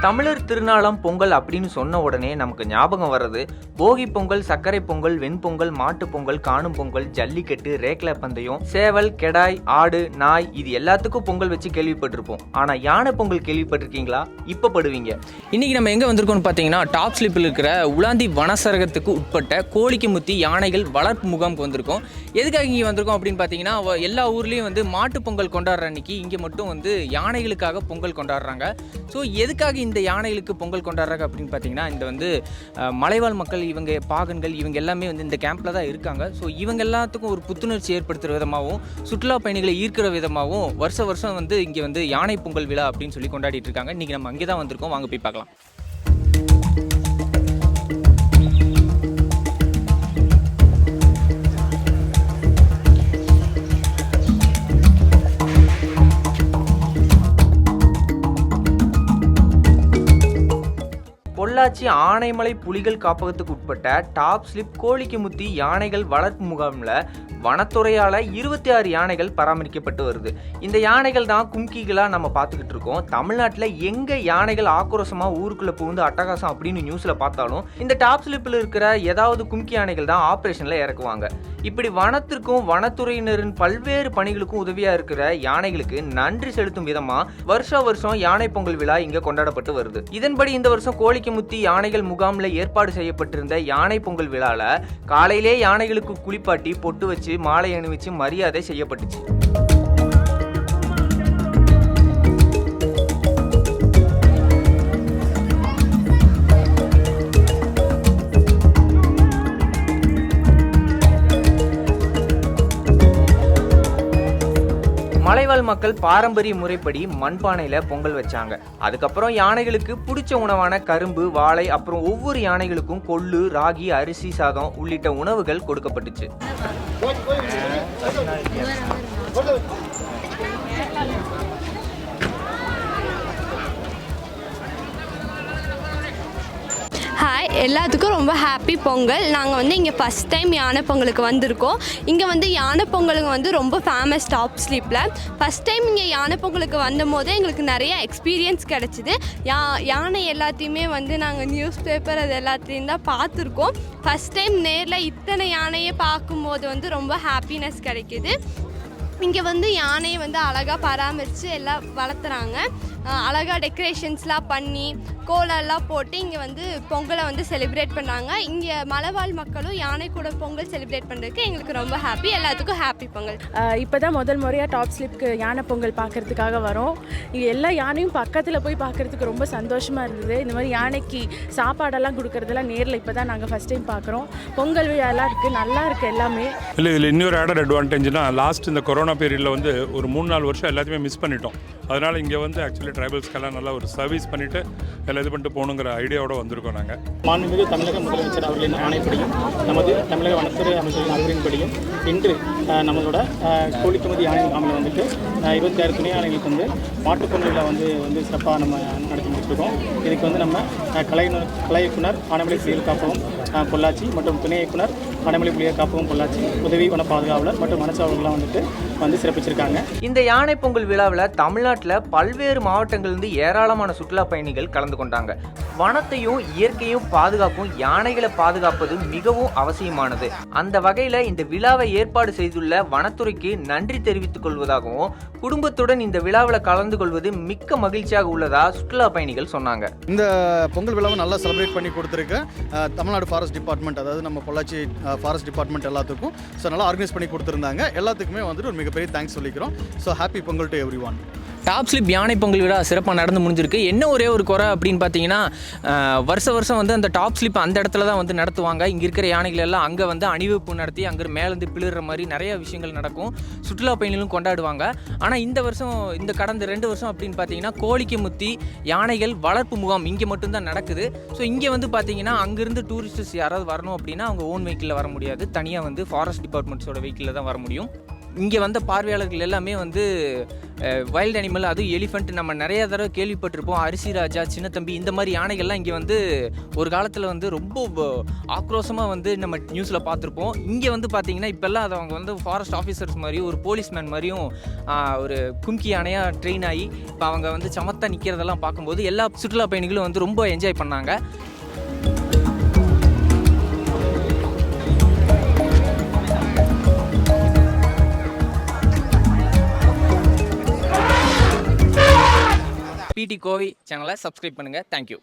தமிழர் திருநாளாம் பொங்கல் அப்படின்னு சொன்ன உடனே நமக்கு ஞாபகம் வர்றது போகி பொங்கல், சர்க்கரை பொங்கல், வெண்பொங்கல், மாட்டு பொங்கல், காணும் பொங்கல், ஜல்லிக்கட்டு, ரேக்லா பந்தயம், சேவல், கெடாய், ஆடு, நாய் இது எல்லாத்துக்கும் பொங்கல் வச்சு கேள்விப்பட்டிருப்போம். ஆனா யானை பொங்கல் கேள்விப்பட்டிருக்கீங்களா? இப்ப படுவீங்க. இன்னைக்கு நம்ம எங்க வந்திருக்கோம்னு பாத்தீங்கன்னா டாப்ஸ்லிப்பில் இருக்கிற உலாந்தி வனசரகத்துக்கு உட்பட்ட கோழிக்குமுத்தி யானைகள் வளர்ப்பு முகாமுக்கு வந்திருக்கோம். எதுக்காக இங்கே வந்திருக்கோம் அப்படின்னு பார்த்தீங்கன்னா, எல்லா ஊர்லேயும் வந்து மாட்டு பொங்கல் கொண்டாடுற அன்னைக்கு இங்கே மட்டும் வந்து யானைகளுக்காக பொங்கல் கொண்டாடுறாங்க. ஸோ எதுக்காக இந்த யானைகளுக்கு பொங்கல் கொண்டாடுறாங்க அப்படின்னு பார்த்தீங்கன்னா, இந்த வந்து மலைவாழ் மக்கள், இவங்க பாகன்கள், இவங்க எல்லாமே வந்து இந்த கேம்பில் தான் இருக்காங்க. ஸோ இவங்க எல்லாத்துக்கும் ஒரு புத்துணர்ச்சி ஏற்படுத்துகிற விதமாகவும், சுற்றுலா பயணிகளை ஈர்க்கிற விதமாகவும் வருஷம் வந்து இங்கே வந்து யானை பொங்கல் விழா அப்படின்னு சொல்லி கொண்டாடிட்டு இருக்காங்க. இன்றைக்கி நம்ம அங்கே தான் வந்திருக்கோம். வாங்க போய் பார்க்கலாம். பொள்ளாச்சி ஆனைமலை புலிகள் காப்பகத்துக்கு உட்பட்ட டாப்ஸ்லிப் கோழிக்குமுத்தி யானைகள் வளர்ப்பு முகாமில் வனத்துறையால் 26 யானைகள் பராமரிக்கப்பட்டு வருது. இந்த யானைகள் தான் கும்கிகளாக நம்ம பார்த்துக்கிட்டு இருக்கோம். தமிழ்நாட்டில் எங்கே யானைகள் ஆக்ரோஷமாக ஊருக்குள்ளே புகுந்து அட்டகாசம் அப்படின்னு நியூஸில் பார்த்தாலும் இந்த டாப்ஸ்லிப்பில் இருக்கிற ஏதாவது கும்கி யானைகள் தான் ஆப்ரேஷனில் இறக்குவாங்க. இப்படி வனத்திற்கும் வனத்துறையினரின் பல்வேறு பணிகளுக்கும் உதவியாக இருக்கிற யானைகளுக்கு நன்றி செலுத்தும் விதமாக வருஷம் யானை பொங்கல் விழா இங்கே கொண்டாடப்பட்டு வருது. இதன்படி இந்த வருஷம் கோழிக்குமுத்தி யானைகள் முகாமில் ஏற்பாடு செய்யப்பட்டிருந்த யானை பொங்கல் விழாவில் காலையிலே யானைகளுக்கு குளிப்பாட்டி பொட்டு வச்சு மாலை அணிவிச்சு மரியாதை செய்யப்பட்டுச்சு. மலைவாழ் மக்கள் பாரம்பரிய முறைப்படி மண்பானையில பொங்கல் வச்சாங்க. அதுக்கப்புறம் யானைகளுக்கு பிடிச்ச உணவான கரும்பு, வாழை, அப்புறம் ஒவ்வொரு யானைகளுக்கும் கொள்ளு, ராகி, அரிசி, சாதம் உள்ளிட்ட உணவுகள் கொடுக்கப்பட்டுச்சு. ஹாய், எல்லாத்துக்கும் ரொம்ப ஹாப்பி பொங்கல். நாங்கள் வந்து இங்கே ஃபஸ்ட் டைம் யானை பொங்கலுக்கு வந்திருக்கோம். இங்கே வந்து யானை பொங்கலுங்க வந்து ரொம்ப ஃபேமஸ் டாப்ஸ்லிப்பில். ஃபஸ்ட் டைம் இங்கே யானை பொங்கலுக்கு வந்தபோதே எங்களுக்கு நிறைய எக்ஸ்பீரியன்ஸ் கிடச்சிது. யானை எல்லாத்தையுமே வந்து நாங்கள் நியூஸ் பேப்பர் அது எல்லாத்தையும் தான் பார்த்துருக்கோம். ஃபஸ்ட் டைம் நேரில் இத்தனை யானையை பார்க்கும்போது வந்து ரொம்ப ஹாப்பினஸ் கிடைக்கிது. இங்கே வந்து யானையை வந்து அழகாக பராமரித்து எல்லாம் வளர்த்துறாங்க. அழகாக டெக்கரேஷன்ஸ்லாம் பண்ணி கோலெல்லாம் போட்டு இங்கே வந்து பொங்கலை வந்து செலிப்ரேட் பண்ணாங்க. இங்கே மலைவாழ் மக்களும் யானை கூட பொங்கல் செலிப்ரேட் பண்ணுறதுக்கு எங்களுக்கு ரொம்ப ஹாப்பி. எல்லாத்துக்கும் ஹாப்பி பொங்கல். இப்போ தான் முதல் முறையாக டாப்ஸ்லிப்க்கு யானை பொங்கல் பார்க்குறதுக்காக வரோம். இங்கே எல்லா யானையும் பக்கத்தில் போய் பார்க்குறதுக்கு ரொம்ப சந்தோஷமாக இருந்தது. இந்த மாதிரி யானைக்கு சாப்பாடெல்லாம் கொடுக்குறதெல்லாம் நேரில் இப்போ தான் நாங்கள் ஃபஸ்ட் டைம் பார்க்குறோம். பொங்கல் விழாலாம் இருக்குது, நல்லா இருக்குது எல்லாமே. இல்லை, இதில் இன்னொரு ஆடட் அட்வான்டேஜ்னா, லாஸ்ட் இந்த கொரோனா பீரியடில் வந்து ஒரு 3-4 வருஷம் எல்லாத்தையுமே மிஸ் பண்ணிட்டோம். அதனால் இங்கே வந்து ஆக்சுவலி ட்ரைபல்ஸ்க்கெல்லாம் நல்லா ஒரு சர்வீஸ் பண்ணிவிட்டு எல்லாம் இது பண்ணிட்டு போகணுங்கிற ஐடியாவோட வந்திருக்கோம் நாங்கள். மாண்புமிகு தமிழக முதலமைச்சர் அவர்களின் ஆணைப்படியும் நமது தமிழக வனத்துறை அமைச்சரின் அறிவுரையின்படியும் இன்று நம்மளோட கோழிக்குமுத்தி யானை முகாமில் வந்துட்டு 26 துணை யானைகளுக்கு வந்து மாட்டுப்பொங்கலில் வந்து சிறப்பாக நம்ம நடத்தி முடிச்சிருக்கோம். இதுக்கு வந்து நம்ம கலை இயக்குனர் ஆனைமலை புலிகள் காப்பகம் பொள்ளாச்சி மற்றும் துணை இயக்குனர் ஆனைமலை புலிகள் காப்பகம் பொள்ளாச்சி, உதவி வன பாதுகாவலர் மற்றும் வனச்சாவலர்கள்லாம் வந்து சிறப்பிச்சிருக்காங்க. இந்த யானை பொங்கல் விழாவில் தமிழ்நாட்டில் பல்வேறு மாவட்டங்களிலிருந்து ஏராளமான சுற்றுலா பயணிகள் கலந்து கொண்டாங்க. வனத்தையும் இயற்கையும் பாதுகாப்பும் யானைகளை பாதுகாப்பது மிகவும் அவசியமானது. அந்த வகையில் இந்த விழாவை ஏற்பாடு செய்துள்ள வனத்துறைக்கு நன்றி தெரிவித்துக் கொள்வதாகவும், குடும்பத்துடன் இந்த விழாவில் கலந்து கொள்வது மிக்க மகிழ்ச்சியாக உள்ளதா சுற்றுலா பயணிகள் சொன்னாங்க. இந்த பொங்கல் விழாவை நல்லா செலிப்ரேட் பண்ணி கொடுத்துருக்கு தமிழ்நாடு ஃபாரஸ்ட் டிபார்ட்மெண்ட், அதாவது நம்ம பொள்ளாச்சி ஃபாரஸ்ட் டிபார்ட்மெண்ட் எல்லாத்துக்கும் நல்லா ஆர்கனைஸ் பண்ணி கொடுத்துருந்தாங்க. எல்லாத்துக்குமே வந்துட்டு ஒரு மிகப்பெரிய தேங்க்ஸ் சொல்லிக்கிறோம். So happy Pongal to every one. Topslip யானை பொங்கல் விழா சிறப்பாக நடந்து முடிஞ்சிருக்கு. என்ன ஒரே ஒரு குறை அப்படின்னு பார்த்தீங்கன்னா, வருஷம் வந்து அந்த டாப்ஸ்லிப் அந்த இடத்துல தான் வந்து நடத்துவாங்க. இங்கே இருக்கிற யானைகள் எல்லாம் அங்கே வந்து அணிவகுப்பு நடத்தி அங்கே மேலேருந்து பிளிற மாதிரி நிறைய விஷயங்கள் நடக்கும். சுற்றுலா பயணிகளும் கொண்டாடுவாங்க. ஆனால் இந்த வருஷம், இந்த கடந்த 2 வருஷம் அப்படின்னு பார்த்தீங்கன்னா, கோழிக்குமுத்தி யானைகள் வளர்ப்பு முகாம் இங்கே மட்டும்தான் நடக்குது. ஸோ இங்கே வந்து பார்த்தீங்கன்னா, அங்கேருந்து டூரிஸ்டர்ஸ் யாராவது வரணும் அப்படின்னா அவங்க ஓன் வெஹிக்கிளில் வர முடியாது. தனியாக வந்து ஃபாரஸ்ட் டிபார்ட்மெண்ட்ஸோட வெஹிக்கிளில் தான் வர முடியும். இங்கே வந்த பார்வையாளர்கள் எல்லாமே வந்து வைல்ட் அனிமல், அதுவும் எலிஃபெண்ட் நம்ம நிறைய தடவை கேள்விப்பட்டிருப்போம். அரிசி ராஜா, சின்னத்தம்பி, இந்த மாதிரி யானைகள்லாம் இங்கே வந்து ஒரு காலத்தில் வந்து ரொம்ப ஆக்ரோஷமாக வந்து நம்ம நியூஸில் பார்த்துருப்போம். இங்கே வந்து பார்த்திங்கன்னா இப்போல்லாம் அது அவங்க வந்து ஃபாரஸ்ட் ஆஃபீஸர்ஸ் மாதிரியும் ஒரு போலீஸ்மேன் மாதிரியும் ஒரு கும்கி யானையாக ட்ரெயின் ஆகி இப்போ அவங்க வந்து சமத்தாக நிற்கிறதெல்லாம் பார்க்கும்போது எல்லா சுற்றுலா பயணிகளும் வந்து ரொம்ப என்ஜாய் பண்ணாங்க. பிடி கோவை சேனலை சப்ஸ்கிரைப் பண்ணுங்கள். தேங்க்யூ.